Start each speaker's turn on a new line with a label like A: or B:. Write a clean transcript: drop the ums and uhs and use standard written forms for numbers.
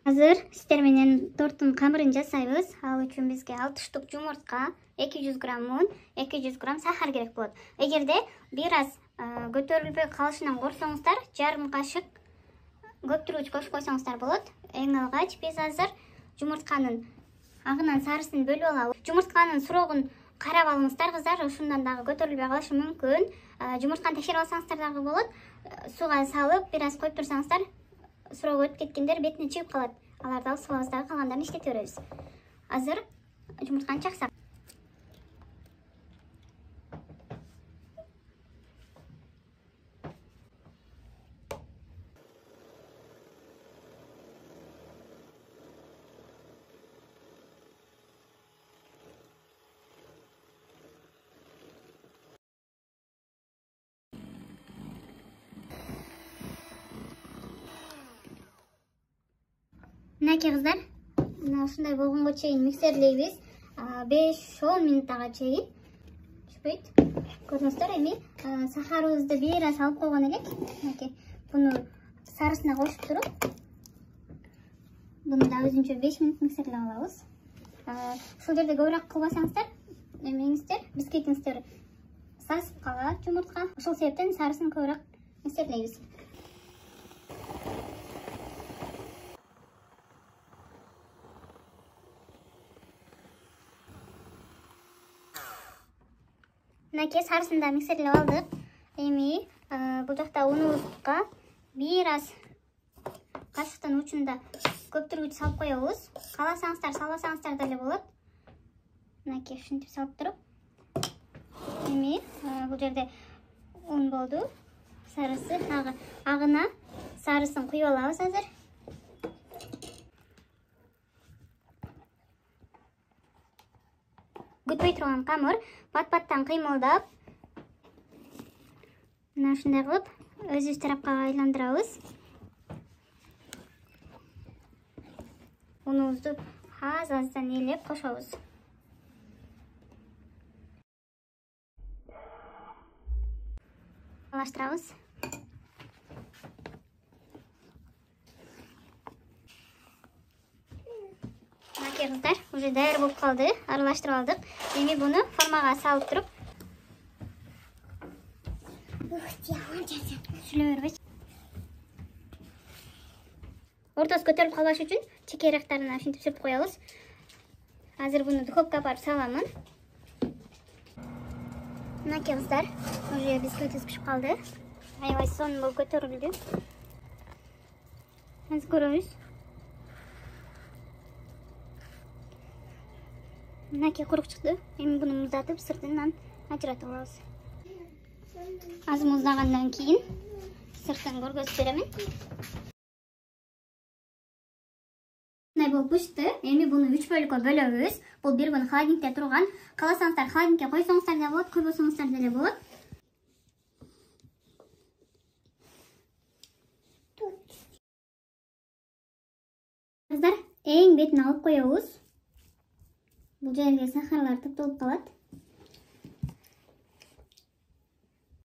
A: Азыр сиздер менен торттун камырын жасайбыз. Ал үчүн бизге 6 штук жумуртка, 200 грамм un, 200 грамм сахар керек болот. Эгерде бир аз көтөрүлбөй калышынан корксоңуздар, жарым кашык көптүрүүчү кошуп койсоңуздар болот. Эң алгач биз азыр жумуртканын агынан сарысын бөлүп алабыз. Жумуртканын сурогун карап алыңыздар кыздар, ушундан дагы көтөрүлбөй калышы мүмкүн. Жумуртканы текшерип алсаңыздар дагы болот. Суга салып, бир аз коюп турсаңыздар, суроо өтүп кеткендер бетине чыгып калат. Аларды алып салабыз дагы, калгандарын иштете беребиз. Азыр жумуртканы чаксак. Мынакей кыздар, ушундай болгонго чейин миксерлейбиз. 5-10 минуттага чейин. Түшпөйт. Көрүңүздөр, эми сахарыбызды бир аз алып койгон элек. Мынакей буну сарысына кошуп туруп, буну да өзүнчө 5 минут миксерлеп алабыз. Ушул жерде көбүрөөк кылбасаңыздар, эмеңиздер, бисквитиңиздер сасып калат жумуртка. Ошол себептен сарысын көбүрөөк миксерлейбиз. Мынакей сарысын да миксерлеп алдык. Эми бул жакта унубузга бир аз кашыктын учунда көптүргүч салып коебуз. Кааласаңыздар, салбасаңыздар деле болот. Мынакей ушинтип салып туруп. Эми бул жерде un болду. Сарысы агына сарысын куюп алабыз азыр. Күтпөй турган камыр пат-паттан кыймылдап, мына ушундай кылып өзүбүз тарапка айландырабыз. Унубузду аз-аздан ээлеп кошобуз. Аралаштырабыз. Мынакей кыздар, уже даяр болуп калды. Аралаштырып алдык. Эми буну формага салып туруп. Сүйлөй бербейчи. Ортосу көтөрүлүп калбаш үчүн чекерактарына ушинтип сүрүп коебуз. Азыр буну духовкага барып саламын. Мынакей кыздар, уже бисквитибиз пишип калды. Аябай сонун болуп көтөрүлдү. Азыр көрөбүз. Мынакей курук чыкты. Эми буну муздатып, сыртынан ажыратып алабыз. Аз муздагандан кийин сыртын көргөзүп беремин. Мындай болуп пишти. Эми буну 3 бөлүккө бөлөбүз. Бул бир күн холодильникте турган. Кааласаңыздар холодильникке койсоңуздар да болот, койбосоңуздар деле болот. Кыздар, эң бетин алып коебуз. Бул жерге сахарлар топтолуп калат.